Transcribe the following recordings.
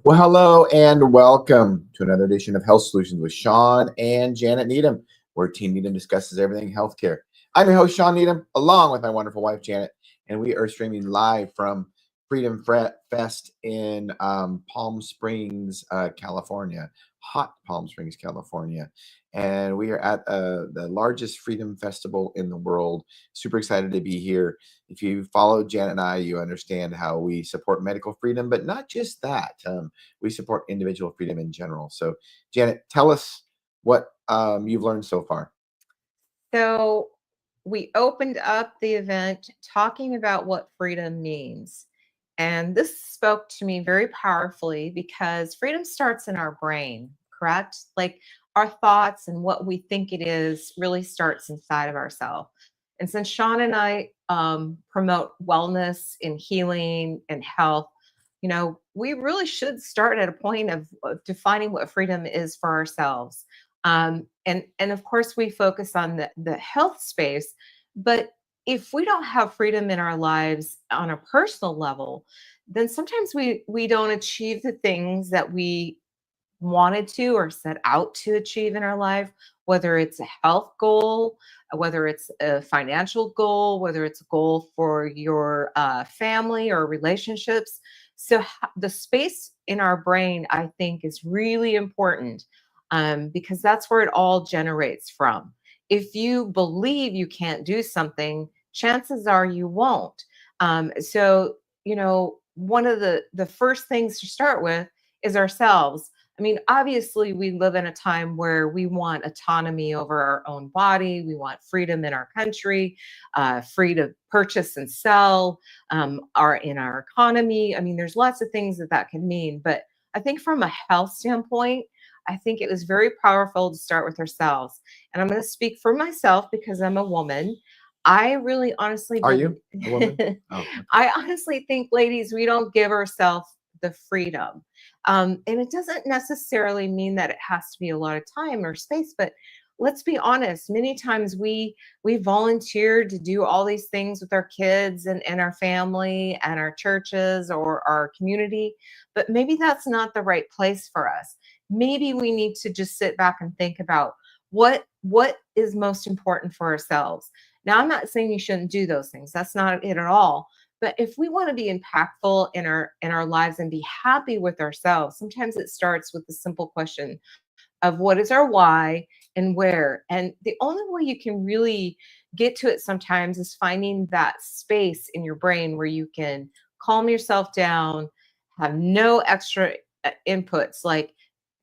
Well, hello and welcome to another edition of Health Solutions with Shawn and Janet Needham, where Team Needham discusses everything healthcare. I'm your host, Shawn Needham, along with my wonderful wife, Janet, and we are streaming live from Freedom Fest in Palm Springs, California, hot Palm Springs, California. And we are at the largest freedom festival in the world. Super excited to be here. If you follow Janet and I, you understand how we support medical freedom, but not just that. We support individual freedom in general. So, Janet, tell us what you've learned so far. So we opened up the event talking about what freedom means. And this spoke to me very powerfully because freedom starts in our brain, correct? Like our thoughts and what we think it is really starts inside of ourselves. And since Shawn and I promote wellness and healing and health, we really should start at a point of defining what freedom is for ourselves. And of course, we focus on the health space, but if we don't have freedom in our lives on a personal level, then sometimes we don't achieve the things that we wanted to or set out to achieve in our life, whether it's a health goal, whether it's a financial goal, whether it's a goal for your family or relationships. So the space in our brain, I think, is really important because that's where it all generates from. If you believe you can't do something, chances are you won't. One of the first things to start with is ourselves. I mean, obviously, we live in a time where we want autonomy over our own body. We want freedom in our country, free to purchase and sell, in our economy. I mean, there's lots of things that can mean. But I think from a health standpoint, I think it was very powerful to start with ourselves. And I'm going to speak for myself because I'm a woman. I really honestly Are you a woman? Oh, I honestly think, ladies, we don't give ourselves the freedom. And it doesn't necessarily mean that it has to be a lot of time or space, but let's be honest, many times we volunteer to do all these things with our kids and our family and our churches or our community, but maybe that's not the right place for us. Maybe we need to just sit back and think about what is most important for ourselves. Now, I'm not saying you shouldn't do those things. That's not it at all. But if we want to be impactful in our lives and be happy with ourselves, sometimes it starts with the simple question of what is our why and where. And the only way you can really get to it sometimes is finding that space in your brain where you can calm yourself down, have no extra inputs. Like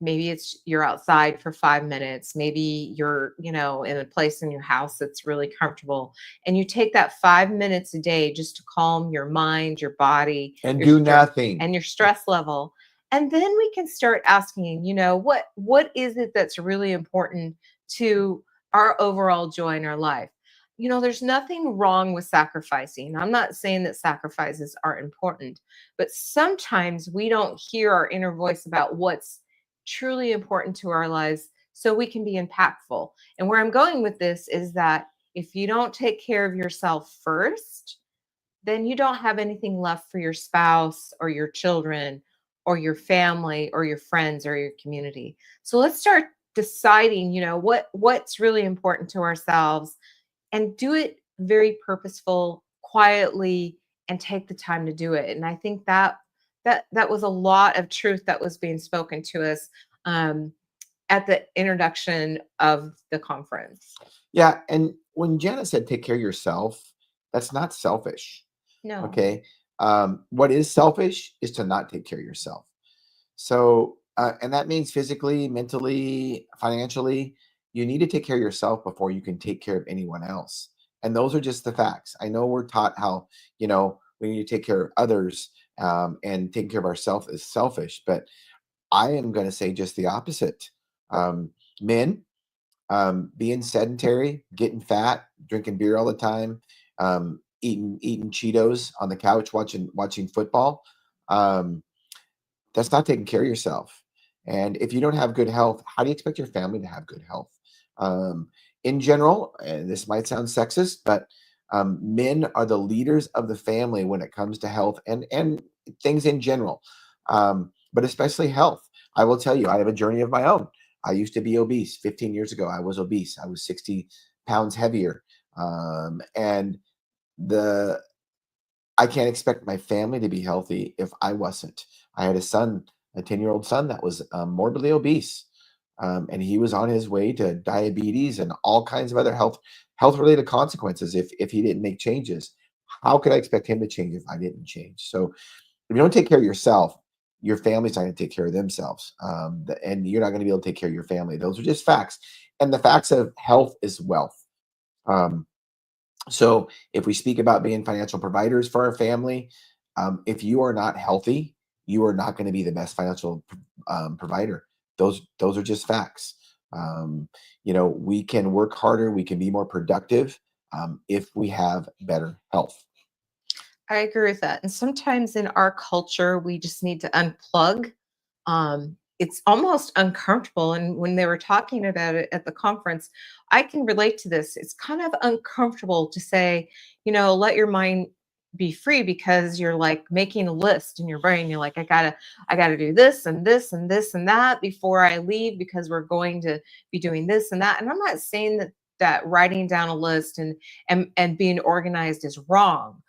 maybe it's you're outside for 5 minutes, maybe you're in a place in your house that's really comfortable, and you take that 5 minutes a day just to calm your mind, your body, and your do nothing. and your stress level. And then we can start asking, what is it that's really important to our overall joy in our life? There's nothing wrong with sacrificing. I'm not saying that sacrifices aren't important, but sometimes we don't hear our inner voice about what's truly important to our lives so we can be impactful. And where I'm going with this is that if you don't take care of yourself first, then you don't have anything left for your spouse or your children or your family or your friends or your community. So let's start deciding, what's really important to ourselves and do it very purposeful, quietly, and take the time to do it. And I think that was a lot of truth that was being spoken to us at the introduction of the conference. Yeah, and when Janet said take care of yourself, that's not selfish. No. Okay. What is selfish is to not take care of yourself. So, and that means physically, mentally, financially, you need to take care of yourself before you can take care of anyone else. And those are just the facts. I know we're taught how, we need to take care of others, and taking care of ourselves is selfish, but I am going to say just the opposite. Men, being sedentary, getting fat, drinking beer all the time, eating Cheetos on the couch, watching football. That's not taking care of yourself. And if you don't have good health, how do you expect your family to have good health? In general, and this might sound sexist, but men are the leaders of the family when it comes to health and things in general. but especially health. I will tell you, I have a journey of my own. I used to be obese. 15 years ago, I was obese. I was 60 pounds heavier. And the I can't expect my family to be healthy if I wasn't. I had a son, a 10-year-old son that was morbidly obese. And he was on his way to diabetes and all kinds of other health related consequences if he didn't make changes. How could I expect him to change if I didn't change? So if you don't take care of yourself, your family's not going to take care of themselves, and you're not going to be able to take care of your family. Those are just facts, and the facts of health is wealth. Um, so if we speak about being financial providers for our family, if you are not healthy, you are not going to be the best financial provider. Those are just facts. We can work harder, we can be more productive if we have better health. I agree with that. And sometimes in our culture, we just need to unplug. It's almost uncomfortable. And when they were talking about it at the conference, I can relate to this. It's kind of uncomfortable to say, let your mind be free, because you're like making a list in your brain. You're like, I gotta do this and this and this and that before I leave, because we're going to be doing this and that. And I'm not saying that writing down a list and being organized is wrong,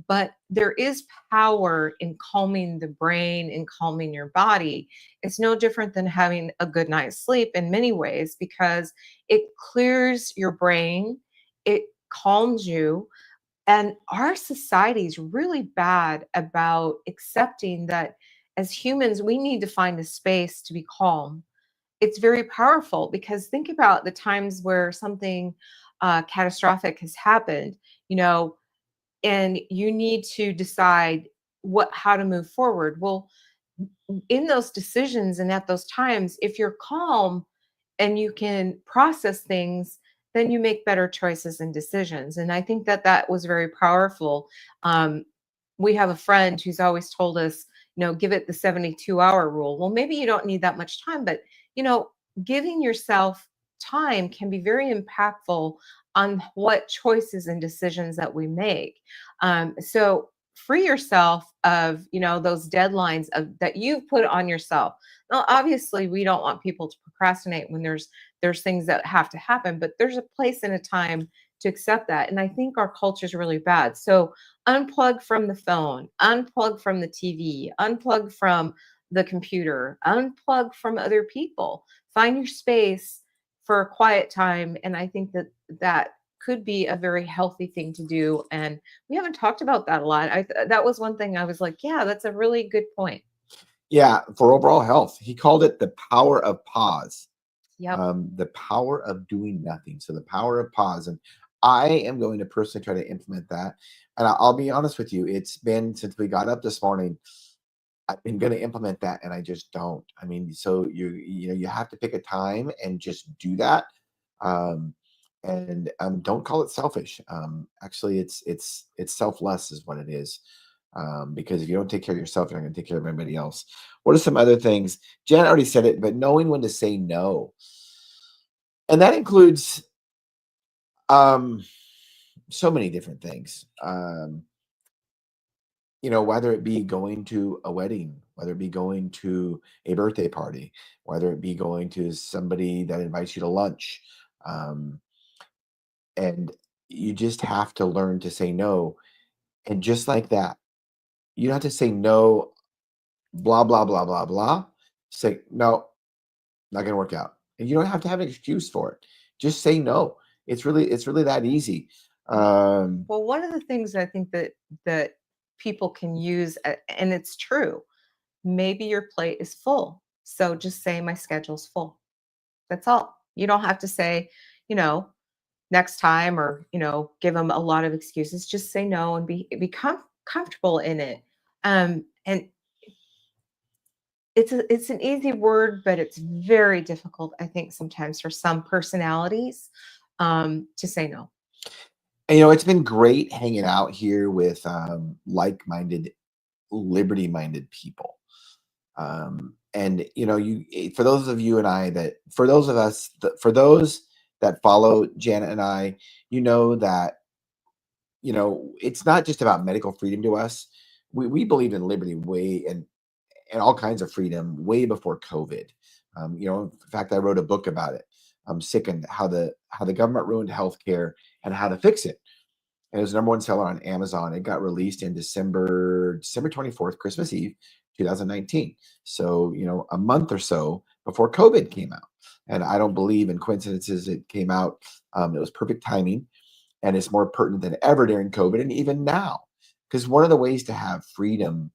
but there is power in calming the brain and calming your body. It's no different than having a good night's sleep in many ways, because it clears your brain, it calms you. And our society is really bad about accepting that as humans, we need to find a space to be calm. It's very powerful, because think about the times where something catastrophic has happened. You know, and you need to decide how to move forward. Well, in those decisions and at those times, if you're calm and you can process things, then you make better choices and decisions. And I think that was very powerful. um, we have a friend who's always told us, give it the 72-hour rule. Well, maybe you don't need that much time, but you know giving yourself time can be very impactful on what choices and decisions that we make. So free yourself of those deadlines that you've put on yourself. Now, obviously, we don't want people to procrastinate when there's things that have to happen, but there's a place and a time to accept that. And I think our culture is really bad. So unplug from the phone, unplug from the TV, unplug from the computer, unplug from other people. Find your space for a quiet time. And I think that could be a very healthy thing to do. And we haven't talked about that a lot. That was one thing I was like, yeah, that's a really good point. Yeah, for overall health, he called it the power of pause. Yep. The power of doing nothing. So the power of pause. And I am going to personally try to implement that. And I'll be honest with you, it's been since we got up this morning, I've been going to implement that, and I just don't. I mean, so you have to pick a time and just do that. Um, and don't call it selfish. Actually, it's selfless is what it is. Because if you don't take care of yourself, you're not going to take care of everybody else. What are some other things? Jen already said it, but knowing when to say no, and that includes um, so many different things. Whether it be going to a wedding, whether it be going to a birthday party, whether it be going to somebody that invites you to lunch. Um, and you just have to learn to say no. And just like that, you don't have to say no, blah, blah, blah, blah, blah. Say, no, not going to work out. And you don't have to have an excuse for it. Just say no. It's really that easy. Well, one of the things I think that people can use, and it's true, maybe your plate is full. So just say my schedule's full. That's all. You don't have to say, you know, next time, or, give them a lot of excuses. Just say no and become comfortable in it. And it's an easy word, but it's very difficult, I think, sometimes for some personalities, to say no. and, it's been great hanging out here with like-minded, liberty-minded people. And for those of you and I for those of us, for those that follow Janet and I, that it's not just about medical freedom to us. We believe in liberty way, and all kinds of freedom way before COVID. In fact, I wrote a book about it. I'm sick and how the government ruined healthcare and how to fix it. And it was the #1 seller on Amazon. It got released in December 24th, Christmas Eve, 2019. So, a month or so before COVID came out. And I don't believe in coincidences. It came out. It was perfect timing, and it's more pertinent than ever during COVID and even now. Because one of the ways to have freedom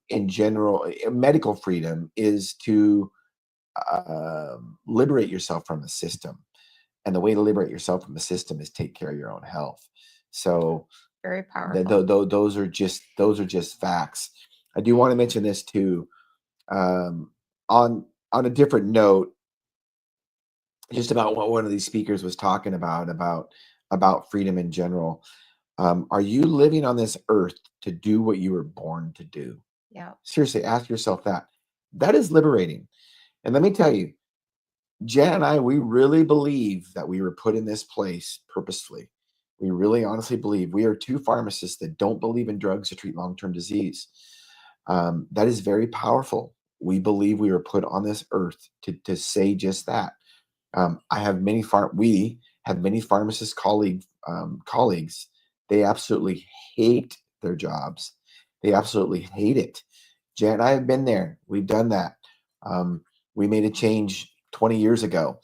in general, medical freedom, is to liberate yourself from the system. And the way to liberate yourself from the system is take care of your own health. So Very powerful. those are just facts. I do want to mention this too. On a different note, just about what one of these speakers was talking about freedom in general. Are you living on this earth to do what you were born to do? Yeah. Seriously, ask yourself that. That is liberating. And let me tell you, Jen and I, we really believe that we were put in this place purposefully. We really honestly believe. We are two pharmacists that don't believe in drugs to treat long-term disease. That is very powerful. We believe we were put on this earth to say just that. We have many pharmacist colleagues. They absolutely hate their jobs. They absolutely hate it. Jan and I have been there. We've done that. We made a change 20 years ago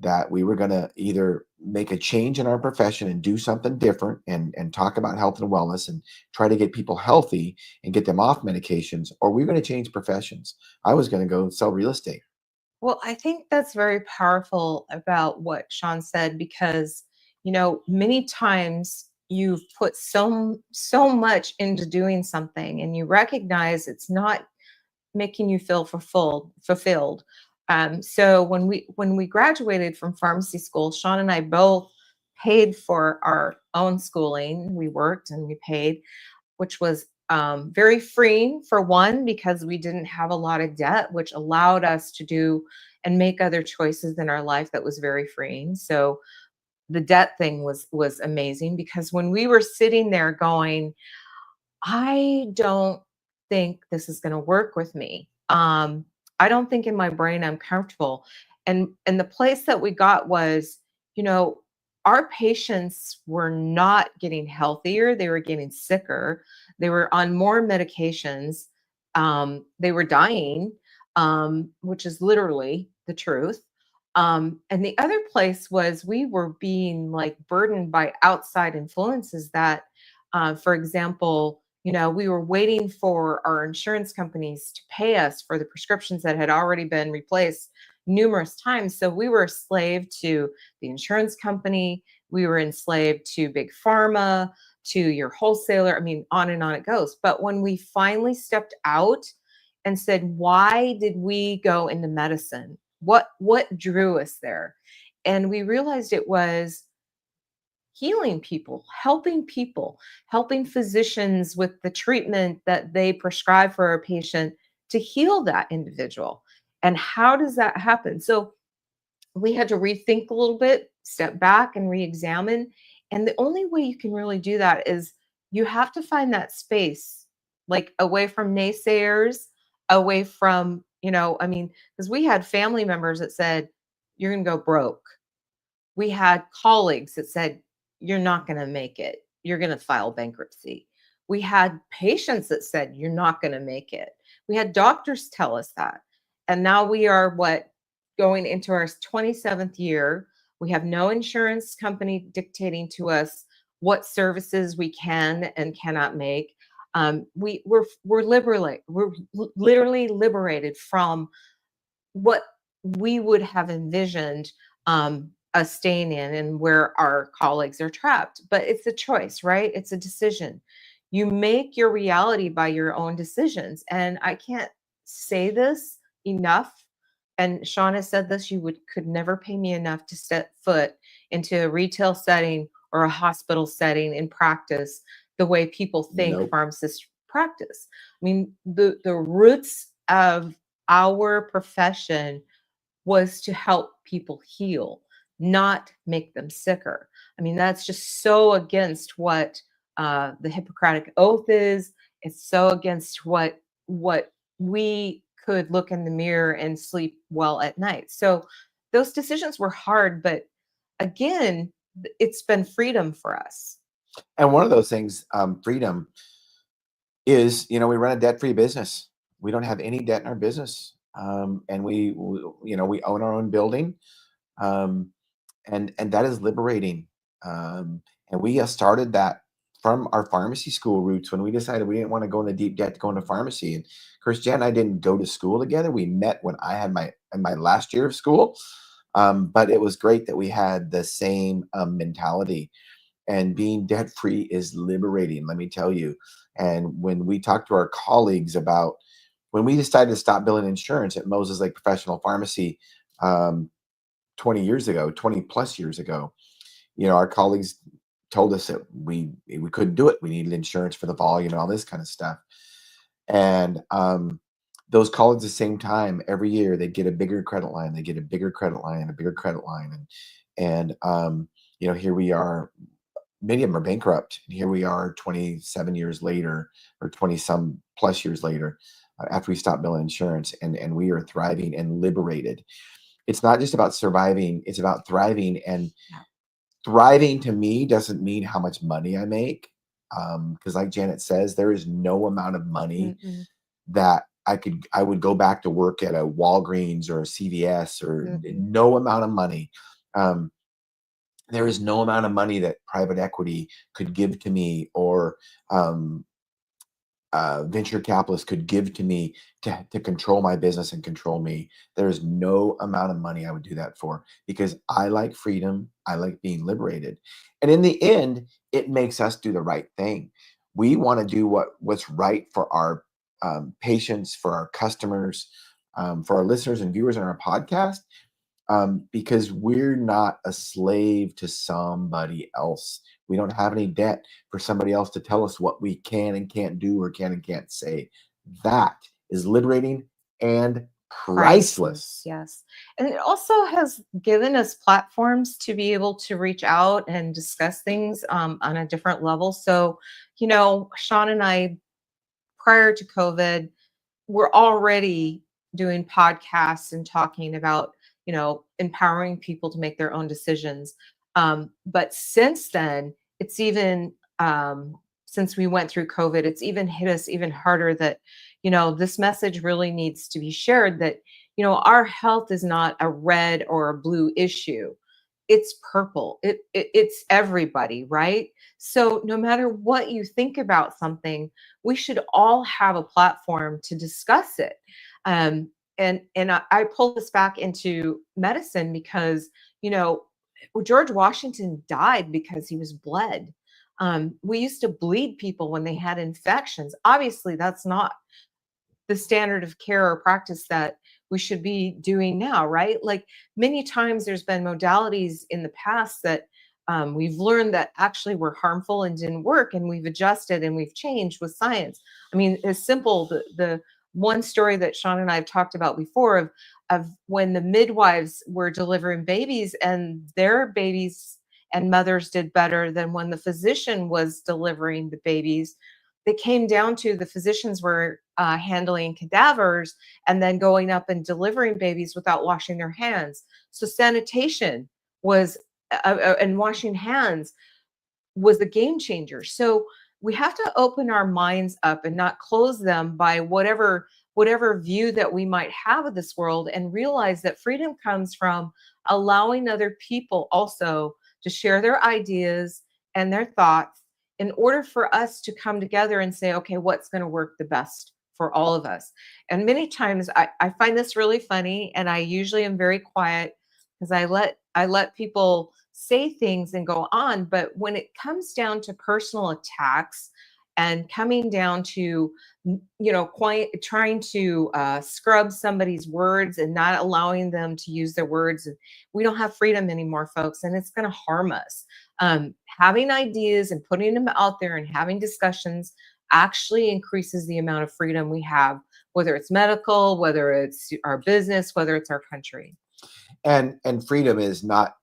that we were going to either make a change in our profession and do something different and talk about health and wellness and try to get people healthy and get them off medications, or we we're going to change professions. I was going to go sell real estate. Well, I think that's very powerful about what Shawn said, because, many times you've put so much into doing something and you recognize it's not making you feel fulfilled. So when we graduated from pharmacy school, Shawn and I both paid for our own schooling. We worked and we paid, which was very freeing, for one, because we didn't have a lot of debt, which allowed us to do and make other choices in our life. That was very freeing. So the debt thing was amazing, because when we were sitting there going, I don't think this is going to work with me. I don't think in my brain I'm comfortable. And the place that we got was, you know, our patients were not getting healthier, they were getting sicker. They were on more medications. They were dying, which is literally the truth. And the other place was we were being like burdened by outside influences that, for example, we were waiting for our insurance companies to pay us for the prescriptions that had already been replaced numerous times. So we were enslaved to the insurance company. We were enslaved to big pharma, to your wholesaler. I mean, on and on it goes. But when we finally stepped out and said, why did we go into medicine? What drew us there? And we realized it was healing people, helping physicians with the treatment that they prescribe for a patient to heal that individual. And how does that happen? So we had to rethink a little bit, step back and re-examine. And the only way you can really do that is you have to find that space, like away from naysayers, away from, because we had family members that said, you're going to go broke. We had colleagues that said, you're not going to make it. You're going to file bankruptcy. We had patients that said, you're not going to make it. We had doctors tell us that. And now we are going into our 27th year. We have no insurance company dictating to us what services we can and cannot make. We're literally liberated from what we would have envisioned us staying in, and where our colleagues are trapped. But it's a choice, right? It's a decision. You make your reality by your own decisions. And I can't say this enough. And Shawn has said this, could never pay me enough to set foot into a retail setting or a hospital setting in practice the way people think Nope. pharmacists practice. I mean, the roots of our profession was to help people heal, not make them sicker. I mean, that's just so against what the Hippocratic Oath is. It's so against what what we could look in the mirror and sleep well at night. So those decisions were hard, but again, it's been freedom for us. And one of those things, freedom, is, we run a debt-free business. We don't have any debt in our business. And we own our own building. Um, and that is liberating. And we started that from our pharmacy school roots when we decided we didn't want to go into deep debt to go into pharmacy. And of course, Jan and I didn't go to school together. We met when I had my last year of school. But it was great that we had the same mentality. And being debt free is liberating, let me tell you. And when we talked to our colleagues about when we decided to stop billing insurance at Moses Lake Professional Pharmacy, um, 20 plus years ago, our colleagues told us that we couldn't do it. We needed insurance for the volume and all this kind of stuff. And those colleagues at the same time, every year they'd get a bigger credit line. They get a bigger credit line, a bigger credit line. And here we are. Many of them are bankrupt. And here we are 27 years later, or 20 some plus years later, after we stopped billing insurance, and we are thriving and liberated. It's not just about surviving, it's about thriving. And thriving to me doesn't mean how much money I make. Because like Janet says, there is no amount of money that I would go back to work at a Walgreens or a CVS, or no amount of money. There is no amount of money that private equity could give to me, or venture capitalists could give to me to control my business and control me. There is no amount of money I would do that for, because I like freedom. I like being liberated. And in the end, it makes us do the right thing. We want to do what's right for our patients, for our customers, for our listeners and viewers on our podcast. Because we're not a slave to somebody else. We don't have any debt for somebody else to tell us what we can and can't do, or can and can't say. That is liberating and priceless. Yes. And it also has given us platforms to be able to reach out and discuss things on a different level. So, Shawn and I, prior to COVID, we're already doing podcasts and talking about, empowering people to make their own decisions. But since then, it's even, since we went through COVID, it's even hit us even harder that, this message really needs to be shared, that, our health is not a red or a blue issue. It's purple. It's everybody, right? So no matter what you think about something, we should all have a platform to discuss it. And I pull this back into medicine because, George Washington died because he was bled. We used to bleed people when they had infections. Obviously, that's not the standard of care or practice that we should be doing now, right? Like, many times there's been modalities in the past that we've learned that actually were harmful and didn't work, and we've adjusted and we've changed with science. I mean, it's simple. The one story that Shawn and I have talked about before of when the midwives were delivering babies, and their babies and mothers did better than when the physician was delivering the babies. It came down to the physicians were handling cadavers and then going up and delivering babies without washing their hands. So sanitation was and washing hands was the game changer. So we have to open our minds up and not close them by whatever view that we might have of this world, and realize that freedom comes from allowing other people also to share their ideas and their thoughts, in order for us to come together and say, okay, what's going to work the best for all of us. And many times I find this really funny, and I usually am very quiet because I let people say things and go on. But when it comes down to personal attacks and coming down to, quite trying to scrub somebody's words and not allowing them to use their words, we don't have freedom anymore, folks, and it's going to harm us. Having ideas and putting them out there and having discussions actually increases the amount of freedom we have, whether it's medical, whether it's our business, whether it's our country. And freedom is not,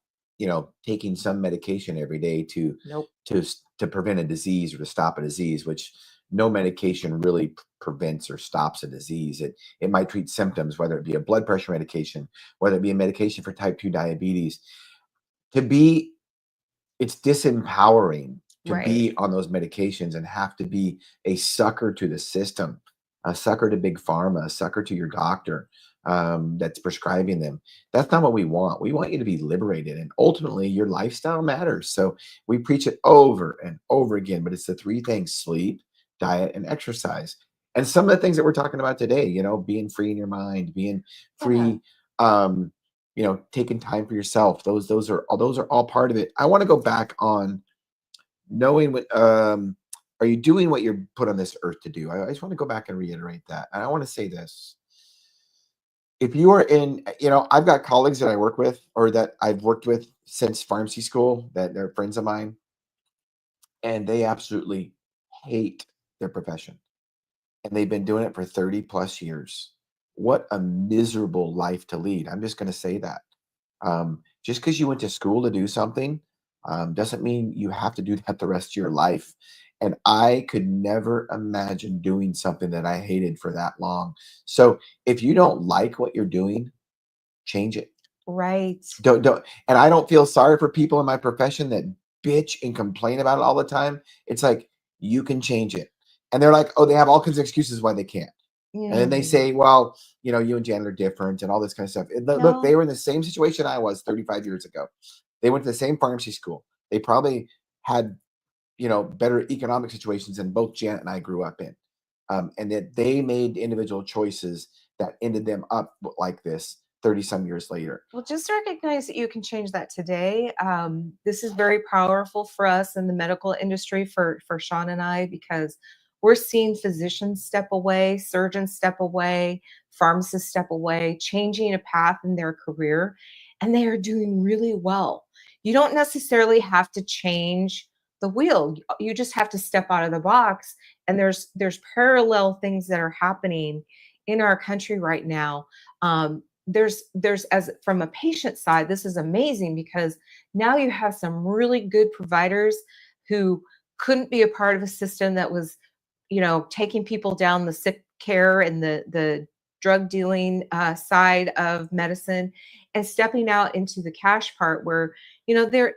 taking some medication every day to Nope. to prevent a disease or to stop a disease, which no medication really prevents or stops a disease. It might treat symptoms, whether it be a blood pressure medication, whether it be a medication for type 2 diabetes. To be It's disempowering to Right. be on those medications and have to be a sucker to the system, a sucker to big pharma, a sucker to your doctor that's prescribing them. That's not what we want. We want you to be liberated, and ultimately, your lifestyle matters. So we preach it over and over again, but it's the three things: sleep, diet, and exercise. And some of the things that we're talking about today, being free in your mind, being Yeah. free. Um, taking time for yourself. Those are all part of it. I want to go back on knowing what are you doing what you're put on this earth to do. I just want to go back and reiterate that. And I want to say this. If you are in, I've got colleagues that I work with or that I've worked with since pharmacy school that they're friends of mine, and they absolutely hate their profession. And they've been doing it for 30 plus years. What a miserable life to lead. I'm just going to say that. Just because you went to school to do something doesn't mean you have to do that the rest of your life. And I could never imagine doing something that I hated for that long. So if you don't like what you're doing, change it. Right. Don't. And I don't feel sorry for people in my profession that bitch and complain about it all the time. It's like, you can change it. And they're like, oh, they have all kinds of excuses why they can't. And then they Mm. say, well, you and Janet are different and all this kind of stuff. Look, they No. were in the same situation I was 35 years ago. They went to the same pharmacy school. They probably had, better economic situations than both Janet and I grew up in. And that they made individual choices that ended them up like this 30 some years later. Well, just recognize that you can change that today. This is very powerful for us in the medical industry, for Shawn and I, because we're seeing physicians step away, surgeons step away, pharmacists step away, changing a path in their career, and they are doing really well. You don't necessarily have to change the wheel. You just have to step out of the box. And there's parallel things that are happening in our country right now. There's as from a patient side, this is amazing because now you have some really good providers who couldn't be a part of a system that was, taking people down the sick care and the drug dealing side of medicine, and stepping out into the cash part where, they're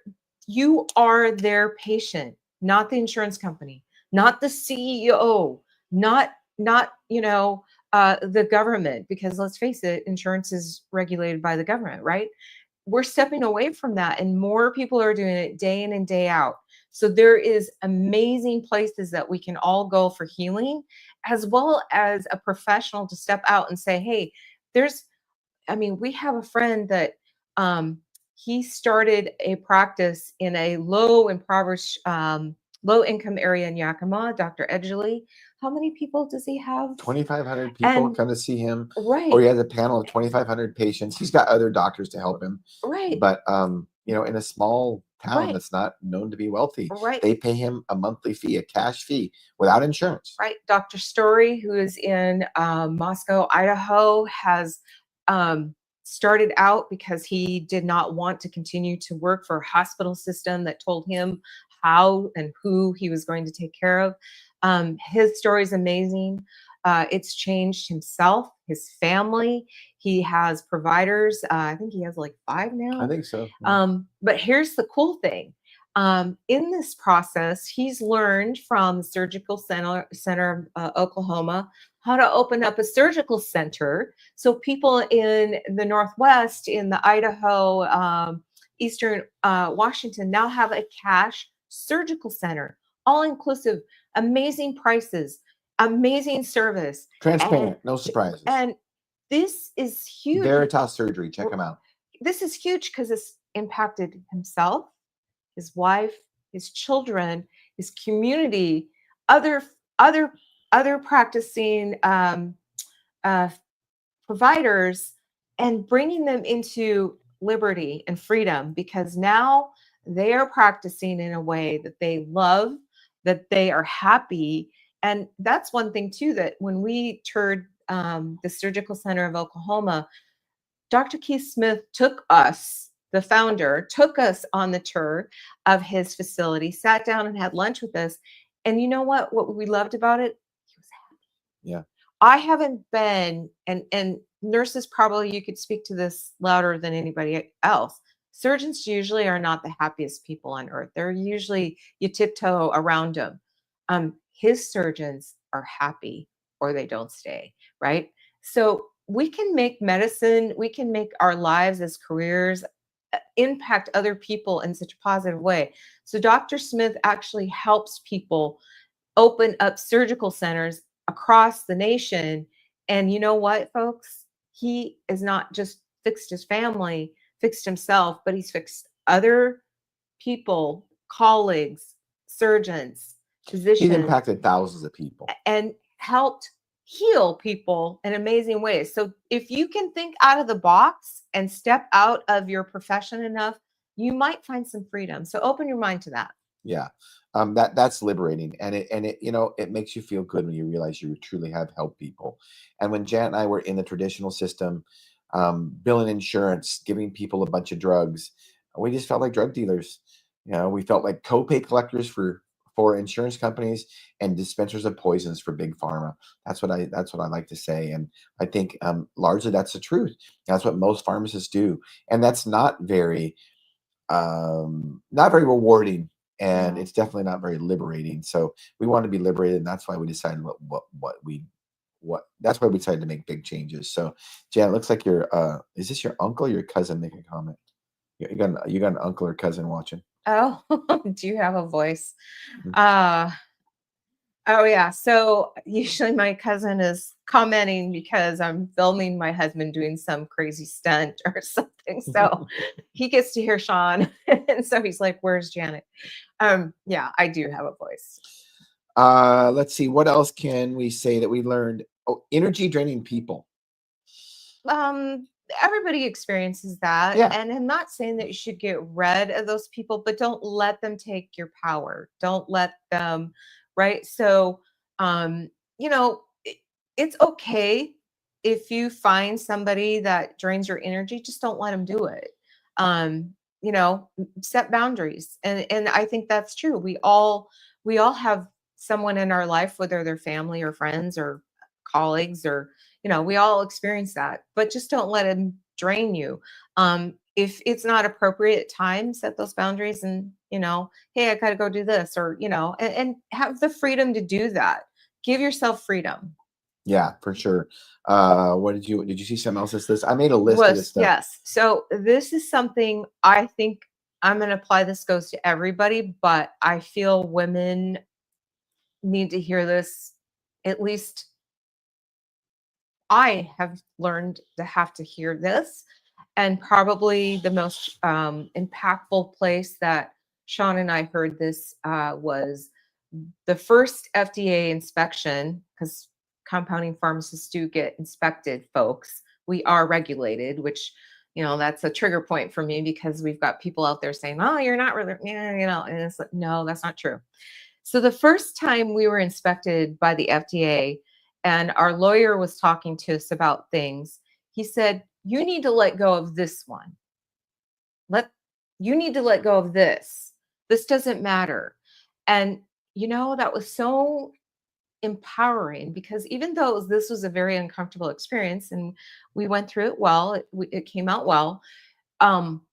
you are their patient, not the insurance company, not the CEO, not the government, because let's face it, insurance is regulated by the government, right? We're stepping away from that, and more people are doing it day in and day out. So there is amazing places that we can all go for healing, as well as a professional to step out and say, hey, there's we have a friend that um, he started a practice in a low impoverished, low income area in Yakima, Dr. Edgley. How many people does he have? 2,500 people And come to see him, or right, he has a panel of 2,500 patients. He's got other doctors to help him. right, But, in a small town right, that's not known to be wealthy, right, they pay him a monthly fee, a cash fee without insurance. right. Dr. Story, who is in Moscow, Idaho, has um, started out because he did not want to continue to work for a hospital system that told him how and who he was going to take care of. His story is amazing. It's changed himself, his family. He has providers. I think he has like 5 I now. think so. But here's the cool thing. In this process, he's learned from the Surgical Center of Oklahoma how to open up a surgical center so people in the Northwest, in the Idaho, Eastern Washington now have a cash surgical center, all inclusive, amazing prices, amazing service. And, Transparent, no surprises. and this is huge. Veritas Surgery, check him out. This is huge because it's impacted himself, his wife, his children, his community, other other other practicing uh, providers, and bringing them into liberty and freedom, because now they are practicing in a way that they love, that they are happy. And that's one thing too, that when we toured the Surgical Center of Oklahoma, Dr. Keith Smith took us, the founder, took us on the tour of his facility, sat down and had lunch with us. And you know what we loved about it? He was happy. Yeah. I haven't been, and nurses probably, you could speak to this louder than anybody else. Surgeons usually are not the happiest people on earth. They're usually, you tiptoe around them. His surgeons are happy or they don't stay, right? So we can make medicine, we can make our lives as careers impact other people in such a positive way. So Dr. Smith actually helps people open up surgical centers across the nation. And you know what, folks? He is not just fixed his family, fixed himself, but he's fixed other people, colleagues, surgeons, He's physicians, impacted thousands of people. and helped heal people in amazing ways. So if you can think out of the box and step out of your profession enough, you might find some freedom. So open your mind to that. Yeah. That's liberating, and it it makes you feel good when you realize you truly have helped people. And when Janet and I were in the traditional system, billing insurance, giving people a bunch of drugs, we just felt like drug dealers. We felt like copay collectors for insurance companies and dispensers of poisons for big pharma. That's what I like to say, and I think largely that's the truth. That's what most pharmacists do, and that's not very rewarding, and No. it's definitely not very liberating. So we want to be liberated, and that's why we decided that's why we decided to make big changes. So Jan, it looks like is this your uncle or your cousin making a comment? You got an uncle or cousin watching? Oh, do you have a voice? Mhm. Uh oh yeah. So usually my cousin is commenting because I'm filming my husband doing some crazy stunt or something. So he gets to hear Shawn. And so he's like, "Where's Janet?" Yeah, I do have a voice. Let's see, what else can we say that we learned? Oh, energy draining people. Um, Everybody experiences that. Yeah. And I'm not saying that you should get rid of those people, but don't let them take your power. Don't let them, right? So, um, you know, it's okay if you find somebody that drains your energy, just don't let them do it. Um, Set boundaries. And I think that's true. We all have someone in our life, whether they're family or friends or colleagues, or we all experience that, but just don't let it drain you. If it's not appropriate at times, set those boundaries, and hey, I gotta go do this, or and have the freedom to do that. Give yourself freedom. Yeah, for sure. What did you see something else that's this? I made a list of this Was stuff. Yes. So this is something I think I'm going to apply. This goes to everybody, but I feel women need to hear this. At least I have learned to have to hear this. And probably the most impactful place that Shawn and I heard this was the first FDA inspection, because compounding pharmacists do get inspected, folks. We are regulated, which, that's a trigger point for me, because we've got people out there saying, "Oh, you're not really," and it's like, no, that's not true. So the first time we were inspected by the FDA and our lawyer was talking to us about things, he said, "You need to let go of this one. Let You need to let go of this. This doesn't matter." And that was so empowering, because even though this was a very uncomfortable experience and we went through it well, it came out well. Um,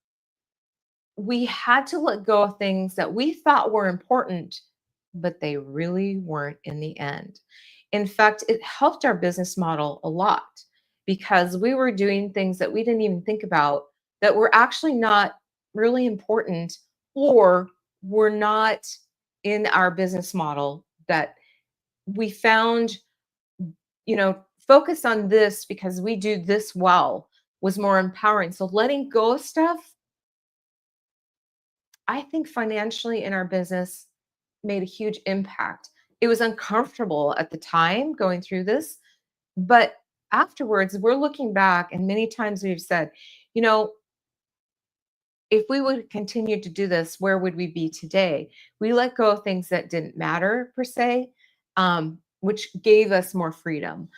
we had to let go of things that we thought were important, but they really weren't in the end. In fact, it helped our business model a lot, because we were doing things that we didn't even think about, that were actually not really important, or were not in our business model, that we found, focus on this because we do this well, was more empowering. So letting go of stuff, I think financially in our business, made a huge impact. It was uncomfortable at the time going through this, but afterwards, we're looking back, and many times we've said, you know, if we would continue to do this, where would we be today? We let go of things that didn't matter per se, which gave us more freedom.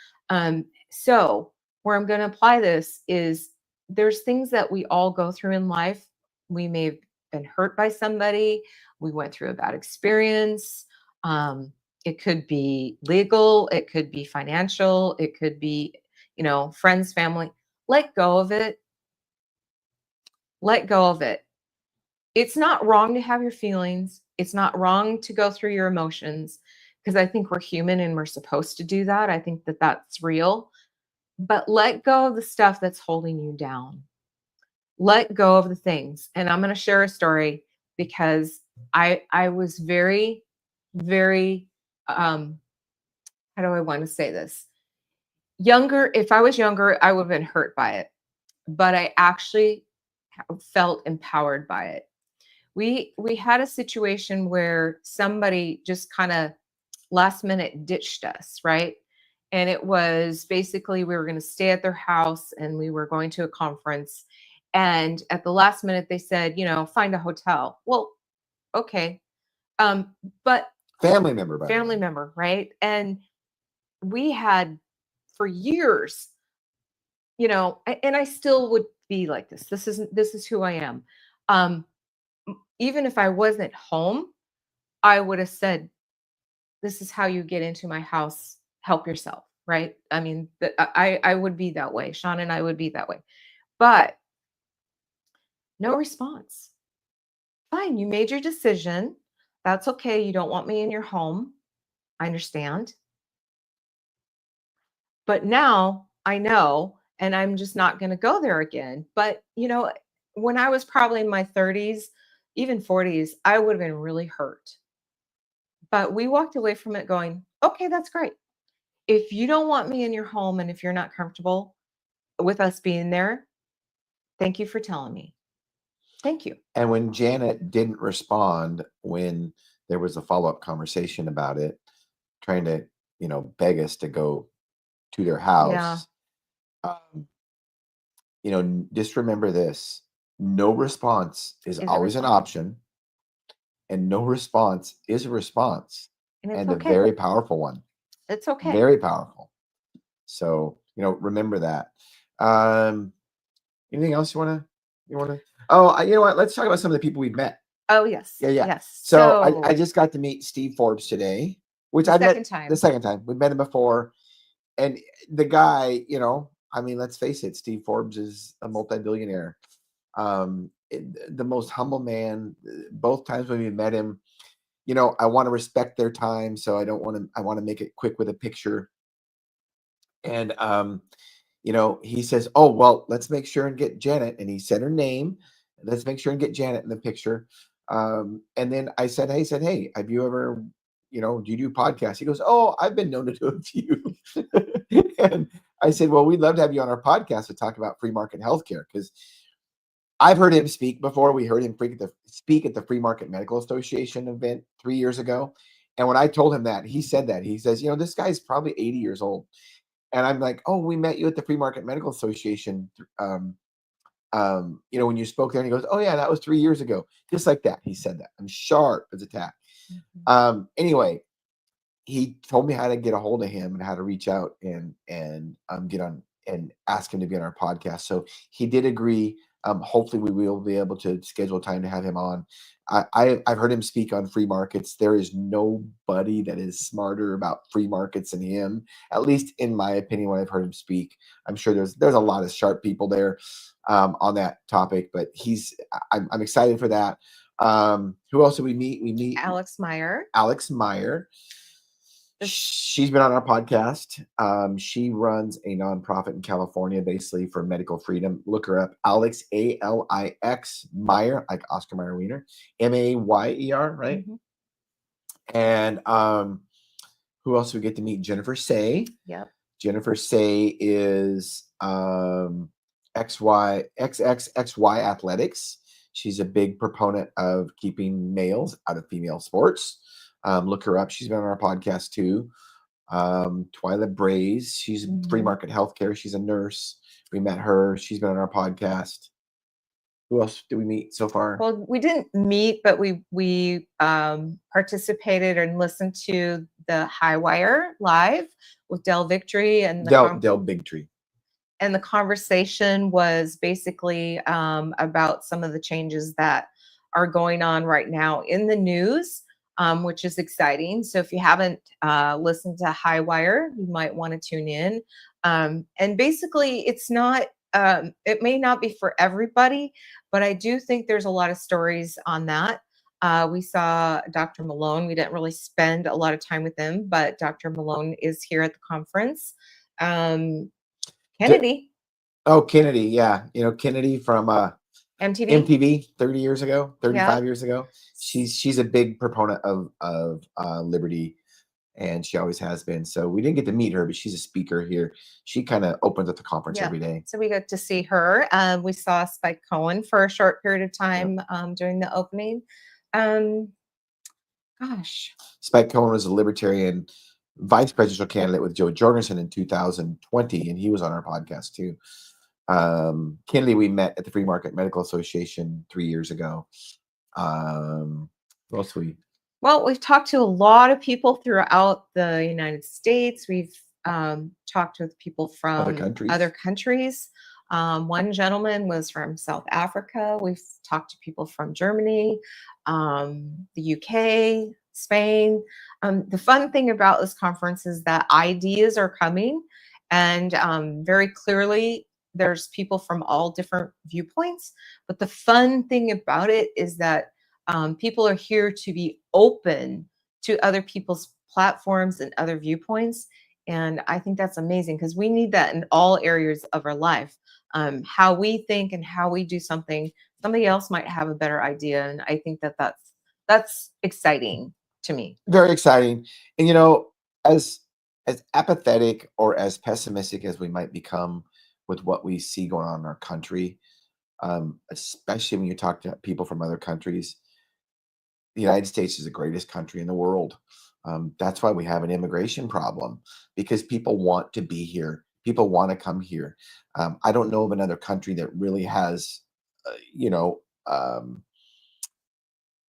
So, where I'm going to apply this is, there's things that we all go through in life. We may have been hurt by somebody, we went through a bad experience. It could be legal, it could be financial, it could be, friends, family. Let go of it. Let go of it. It's not wrong to have your feelings. It's not wrong to go through your emotions, because I think we're human and we're supposed to do that. I think that that's real. But let go of the stuff that's holding you down. Let go of the things. And I'm going to share a story, because I was very, very, how do I want to say this? Younger, if I was younger, I would have been hurt by it, but I actually felt empowered by it. We had a situation where somebody just kind of last minute ditched us, right? And it was basically, we were going to stay at their house and we were going to a conference. And at the last minute, they said, find a hotel. Well, okay. But Family member, by the family way. member, right? And we had for years, and I still would be like this. This is who I am. Even if I wasn't home, I would have said, this is how you get into my house. Help yourself, right? I mean, I would be that way. Shawn and I would be that way. But no response. Fine, you made your decision. That's okay. You don't want me in your home. I understand. But now I know, and I'm just not going to go there again. But, when I was probably in my 30s, even 40s, I would have been really hurt. But we walked away from it going, okay, that's great. If you don't want me in your home and if you're not comfortable with us being there, thank you for telling me. Thank you. And when Janet didn't respond, when there was a follow-up conversation about it, trying to, beg us to go to their house, just remember this: no response is always an option, and no response is a response, and a very powerful one. It's okay. Very powerful. So, remember that. Anything else you want to? Oh, you know what? Let's talk about some of the people we've met. Oh, yes. Yeah. Yes. So I just got to meet Steve Forbes today, which I met the second time. We've met him before. And the guy, I mean, let's face it, Steve Forbes is a multi-billionaire. The most humble man. Both times when we met him, I want to respect their time, so I want to make it quick with a picture. And he says, "Oh, well, let's make sure and get Janet." And he said her name. Let's make sure and get Janet in the picture. And then I said, "Hey, have you ever, do you do podcasts?" He goes, "Oh, I've been known to do a few." And I said, "Well, we'd love to have you on our podcast to talk about free market healthcare, because I've heard him speak before. We heard him speak at the Free Market Medical Association event 3 years ago. And when I told him that, he said that. He says, this guy's probably 80 years old." And I'm like, "Oh, we met you at the Free Market Medical Association, when you spoke there." And he goes, "Oh yeah, that was 3 years ago." Just like that. He said that. I'm sharp as a tack. Anyway, he told me how to get a hold of him and how to reach out and get on and ask him to be on our podcast. So he did agree. Hopefully we will be able to schedule time to have him on. I've heard him speak on free markets. There is nobody that is smarter about free markets than him, at least in my opinion, when I've heard him speak. I'm sure there's a lot of sharp people there on that topic, but I'm excited for that. Who else did we meet? We meet Alex Meyer. She's been on our podcast. She runs a nonprofit in California, basically for medical freedom. Look her up, Alex, Alix Meyer, like Oscar Mayer Wiener, Mayer, right? Mm-hmm. And who else do we get to meet? Jennifer Say. Yep. Jennifer Say is XXXY Athletics. She's a big proponent of keeping males out of female sports. Look her up. She's been on our podcast too. Twyla Braze. She's free market healthcare. She's a nurse. We met her. She's been on our podcast. Who else did we meet so far? Well, we didn't meet, but we participated and listened to the High Wire live with Del Victory and Del Bigtree. And the conversation was basically about some of the changes that are going on right now in the news which is exciting. So if you haven't listened to High Wire, you might want to tune in. And basically, it's not, it may not be for everybody, but I do think there's a lot of stories on that. We saw Dr. Malone. We didn't really spend a lot of time with him, but Dr. Malone is here at the conference. Kennedy. Oh, Kennedy. Yeah. Kennedy from MTV 30 years ago, 35 Yeah. years ago. She's a big proponent of liberty, and she always has been. So we didn't get to meet her, but she's a speaker here. She kind of opens up the conference every day. So we got to see her. We saw Spike Cohen for a short period of time during the opening. Spike Cohen was a libertarian vice presidential candidate with Joe Jorgensen in 2020, and he was on our podcast too. Kennedy, we met at the Free Market Medical Association 3 years ago. Well, sweet. Well, we've talked to a lot of people throughout the United States. We've talked with people from other countries. One gentleman was from South Africa. We've talked to people from Germany, the UK, Spain. The fun thing about this conference is that ideas are coming, and very clearly there's people from all different viewpoints. But the fun thing about it is that people are here to be open to other people's platforms and other viewpoints. And I think that's amazing, because we need that in all areas of our life. How we think and how we do something, somebody else might have a better idea. And I think that's exciting to me. Very exciting. And as apathetic or as pessimistic as we might become with what we see going on in our country, especially when you talk to people from other countries, the United States is the greatest country in the world. That's why we have an immigration problem, because people want to be here. People want to come here. I don't know of another country that really has,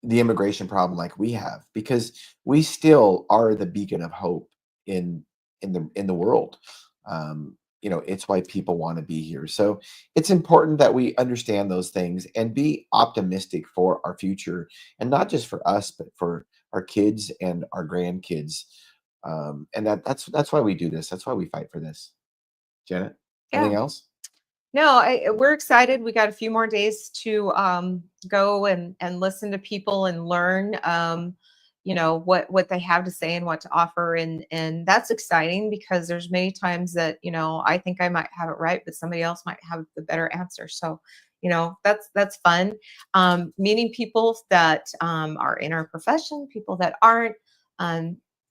the immigration problem like we have, because we still are the beacon of hope in the world. It's why people want to be here. So it's important that we understand those things and be optimistic for our future, and not just for us, but for our kids and our grandkids. And that's why we do this. That's why we fight for this. Janet, anything else? No, we're excited. We got a few more days to go and listen to people and learn, what they have to say and what to offer. And that's exciting, because there's many times that, I think I might have it right, but somebody else might have the better answer. So, that's fun. Meeting people that are in our profession, people that aren't.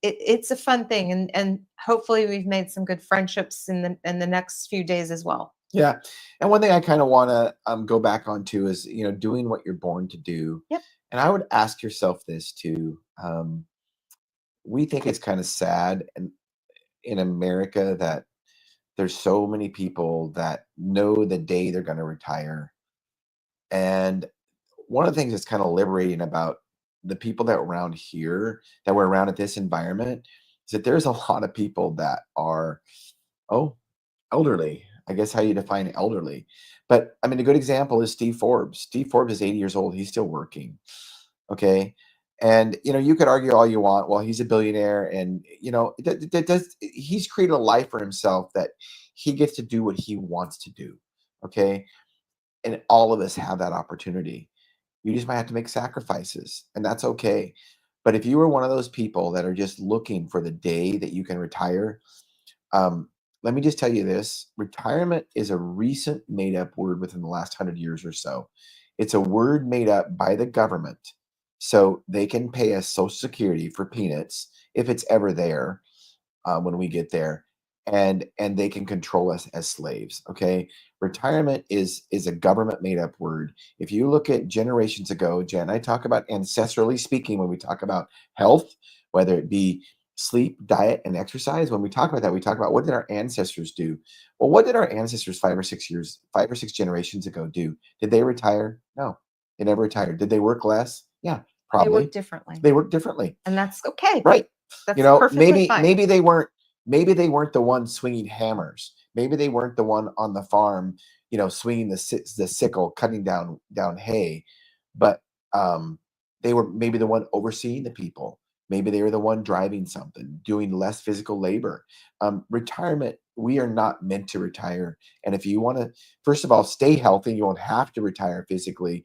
It's a fun thing, and hopefully we've made some good friendships in the next few days as well. Yeah. And one thing I kind of want to go back onto is, doing what you're born to do. Yep. And I would ask yourself this too. We think it's kind of sad in America that there's so many people that know the day they're going to retire. And one of the things that's kind of liberating about the people that were around here, that were around at this environment, is that there's a lot of people that are, elderly. I guess how you define elderly. But I mean, a good example is Steve Forbes. Steve Forbes is 80 years old. He's still working. Okay. And, you could argue all you want. Well, he's a billionaire, and, he's created a life for himself that he gets to do what he wants to do. Okay. And all of us have that opportunity. You just might have to make sacrifices, and that's okay. But if you were one of those people that are just looking for the day that you can retire, let me just tell you this: retirement is a recent made up word within the last 100 years or so. It's a word made up by the government so they can pay us Social Security for peanuts, if it's ever there, when we get there, and they can control us as slaves. Okay. Retirement is a government made up word. If you look at generations ago, Jen, I talk about ancestrally speaking when we talk about health, whether it be sleep, diet, and exercise. When we talk about that, we talk about, what did our ancestors do? Well, what did our ancestors 5 or 6 generations ago do? Did they retire? No, they never retired. Did they work less? Yeah, probably. They work differently. And that's okay. Right. That's perfectly fine. Maybe they weren't the ones swinging hammers. Maybe they weren't the one on the farm, swinging the sickle, cutting down hay. But they were maybe the one overseeing the people. Maybe they were the one driving something, doing less physical labor. Retirement, we are not meant to retire. And if you want to, first of all, stay healthy, you won't have to retire physically,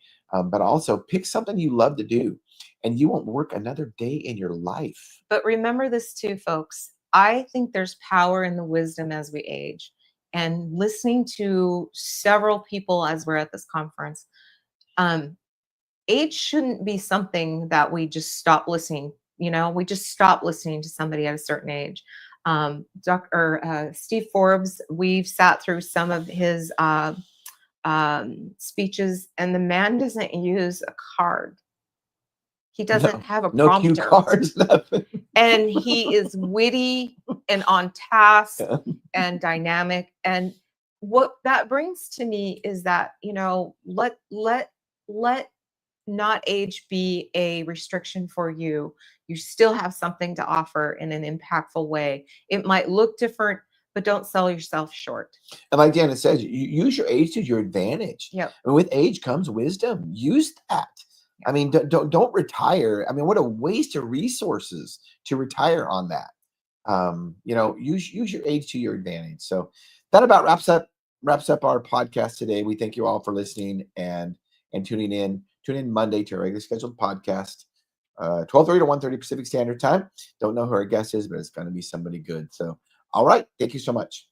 but also pick something you love to do, and you won't work another day in your life. But remember this too, folks. I think there's power in the wisdom as we age. And listening to several people as we're at this conference, um, age shouldn't be something that we just stop listening. We just stop listening to somebody at a certain age. Dr. Steve Forbes, we've sat through some of his speeches, and the man doesn't use a card. He doesn't have a No cue prompter. cards, nothing. And he is witty and on task Yeah. and dynamic. And what that brings to me is that, let not age be a restriction for you. You still have something to offer in an impactful way. It might look different, but don't sell yourself short. And like Janet says, you use your age to your advantage. Yep. And with age comes wisdom. Use that. I mean, don't retire. I mean, what a waste of resources to retire on that. Use your age to your advantage. So that about wraps up our podcast today. We thank you all for listening and tuning in. Tune in Monday to our regularly scheduled podcast, 12:30 to 1:30 Pacific Standard Time. Don't know who our guest is, but it's going to be somebody good. So, all right. Thank you so much.